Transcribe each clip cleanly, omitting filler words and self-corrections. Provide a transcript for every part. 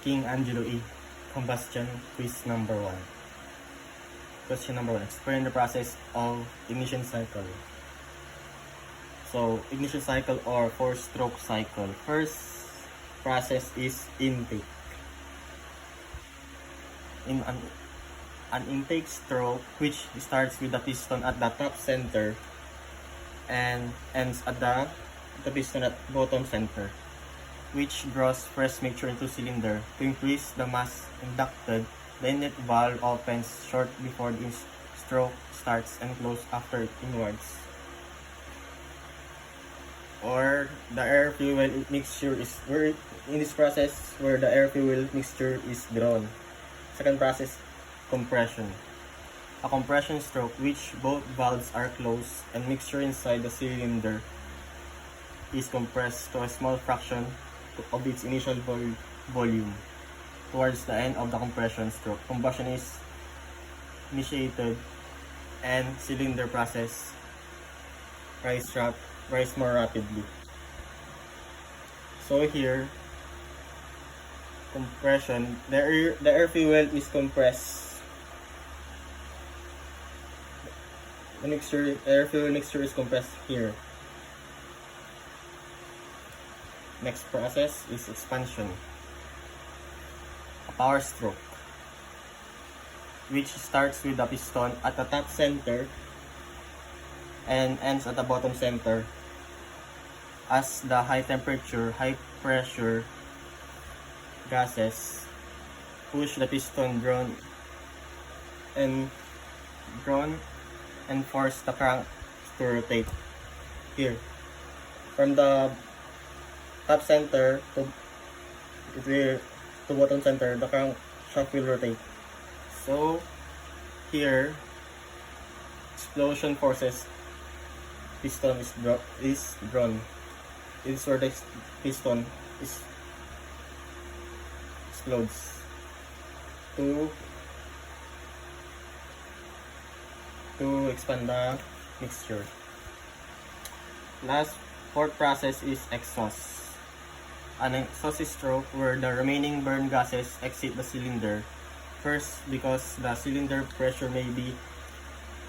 King Angelo E. Combustion Quiz number 1. Question number 1. Explain the process of ignition cycle. So, ignition cycle or 4-stroke cycle. First process is intake. In an intake stroke, which starts with the piston at the top center and ends at the piston at bottom center, which draws fresh mixture into cylinder. To increase the mass inducted, the inlet valve opens short before the stroke starts and closes after inwards. Or the air fuel mixture is where in this process where the air fuel mixture is drawn. Second process, compression. A compression stroke which both valves are closed and mixture inside the cylinder is compressed to a small fraction of its initial volume. Towards the end of the compression stroke, combustion is initiated and cylinder process rise more rapidly. So here, compression, the air fuel is compressed. The air fuel mixture is compressed here. Next process is expansion. A power stroke, which starts with the piston at the top center and ends at the bottom center as the high temperature, high pressure gases push the piston drawn and force the crank to rotate. Here, from the top center to bottom center, the crankshaft will rotate. So here, explosion forces piston is drawn. This is where the piston explodes to expand the mixture. Fourth process is exhaust. An exhaust stroke where the remaining burn gases exit the cylinder. First, because the cylinder pressure may be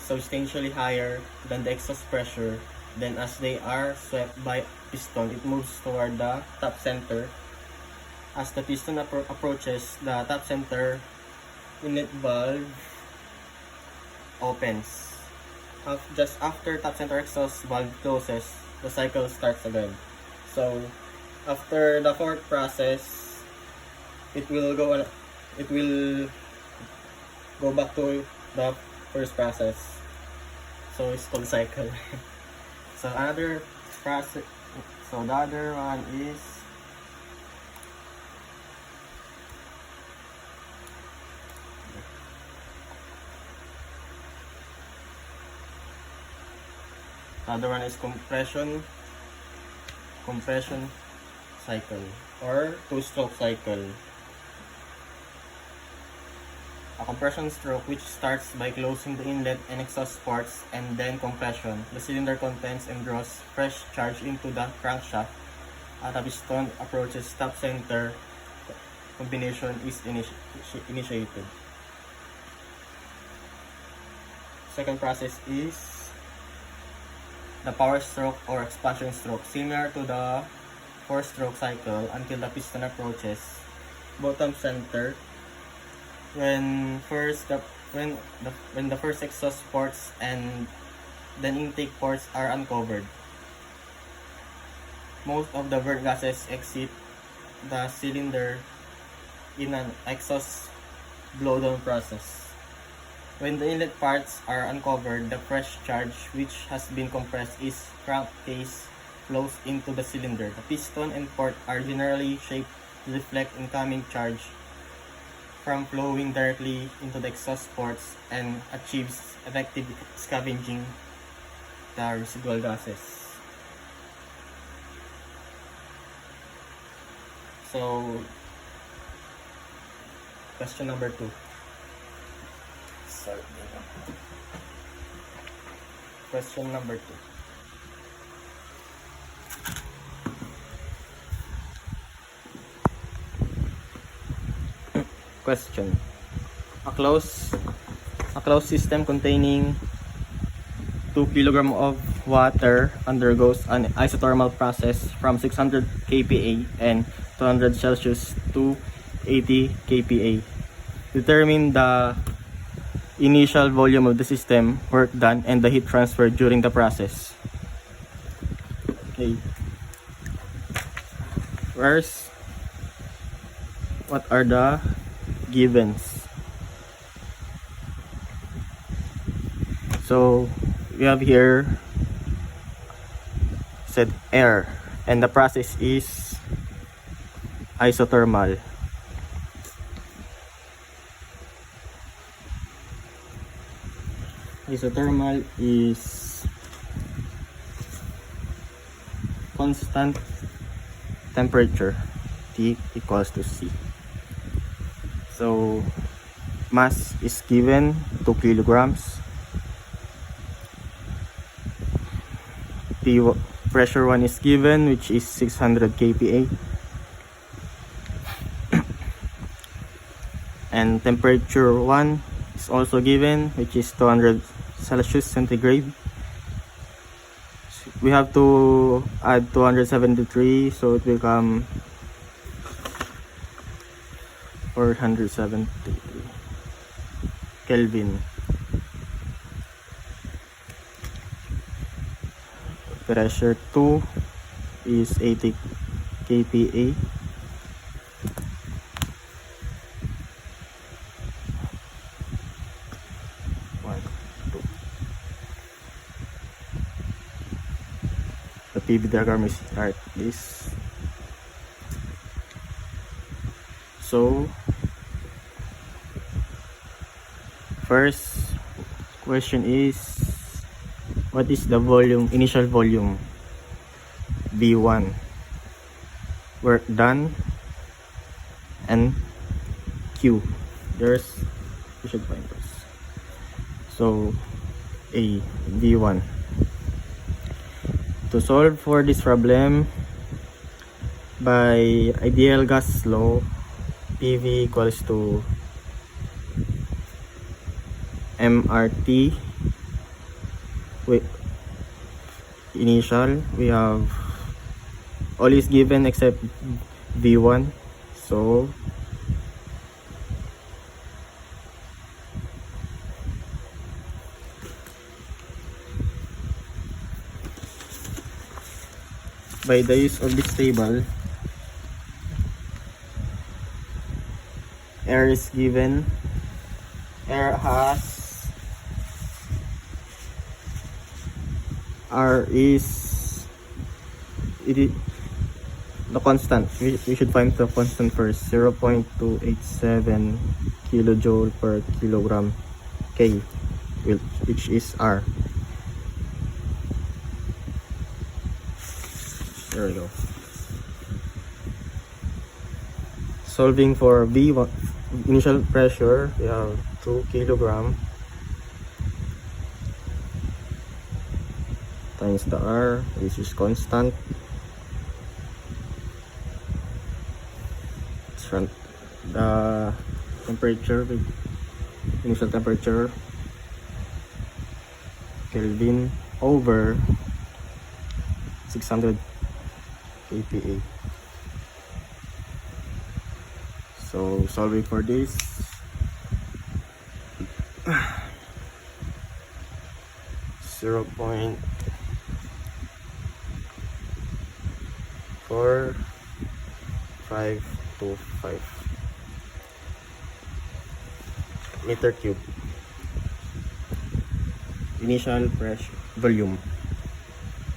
substantially higher than the exhaust pressure, then as they are swept by piston, it moves toward the top center. As the piston approaches the top center, inlet valve opens. Just after top center exhaust valve closes, the cycle starts again. So after the fourth process, it will go back to the first process. So it's called cycle. So another process. So the other one is compression cycle or 2-stroke cycle. A compression stroke which starts by closing the inlet and exhaust ports and then compression. The cylinder contents and draws fresh charge into the crankshaft. At the piston approaches top center, combination is initiated. Second process is the power stroke or expansion stroke, similar to the 4-stroke cycle until the piston approaches bottom center. When the first exhaust ports and then intake ports are uncovered, most of the burn gases exit the cylinder in an exhaust blowdown process. When the inlet parts are uncovered, the fresh charge which has been compressed is crankcase flows into the cylinder. The piston and port are generally shaped to reflect incoming charge from flowing directly into the exhaust ports and achieves effective scavenging the residual gases. So, question number 2. Question number 2. question. A closed system containing 2 kg of water undergoes an isothermal process from 600 kPa and 200 Celsius to 80 kPa. Determine the initial volume of the system, work done, and the heat transfer during the process. Okay. First, what are the givens? So we have here said air, and the process is isothermal. Isothermal is constant temperature, T equals to C. So mass is given 2 kilograms. The pressure 1 is given, which is 600 kPa. And temperature 1 is also given, which is 200 Celsius centigrade. We have to add 273, so it will become 473 Kelvin. Pressure 2 is 80 kPa. The PV diagram is like this. So first question is, what is the volume, initial volume? V1, work done, and Q. We should find this. So A, V1. To solve for this problem, by ideal gas law, PV equals to MRT. With initial, we have all is given except V1. So by the use of this table, air is given. Air has R is the constant. We should find the constant first. 0.287 kilojoule per kilogram K, which is R. There we go. Solving for V1, initial pressure, we have 2 kilogram times the R, which is constant. The temperature, initial temperature, Kelvin over 600 kPa. So solving for this, zero point 4525 meter cube initial pressure volume.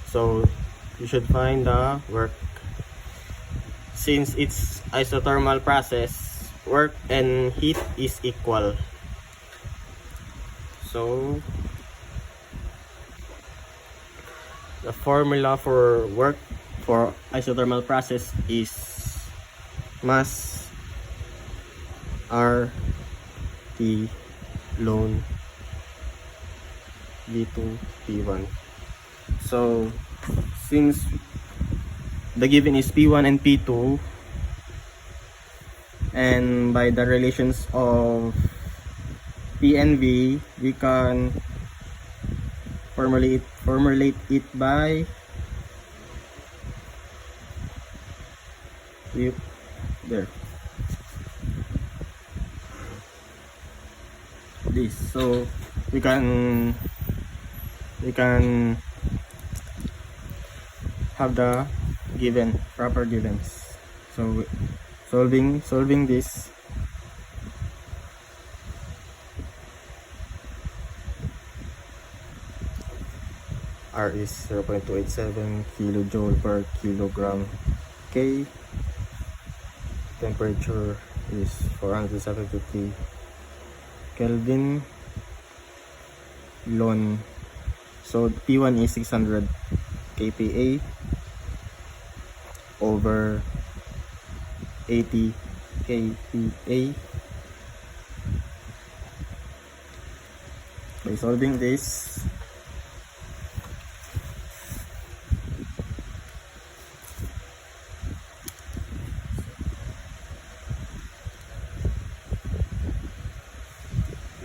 So you should find the work. Since it's isothermal process, work and heat is equal. So the formula for work for isothermal process is mass R T ln V2 P1. So since the given is P1 and P2, and by the relations of P and V, we can formulate it by there this. So we can have the proper givens. So solving this, R is 0.287 kilojoule per kilogram K. Temperature is 473 Kelvin. Lon, so P1 is 600 kPa over 80 kPa. By solving this,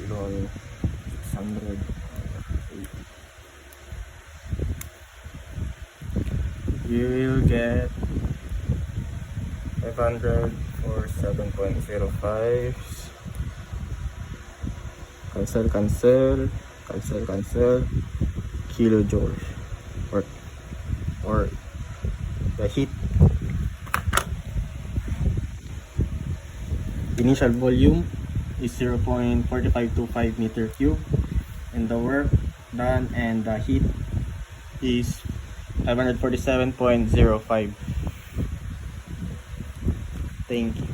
Lon 600 you will get 500 for 7.05. cancel kilojoule or the heat. Initial volume is 0.4525 meter cube, and the work done and the heat is 547.05. Thank you.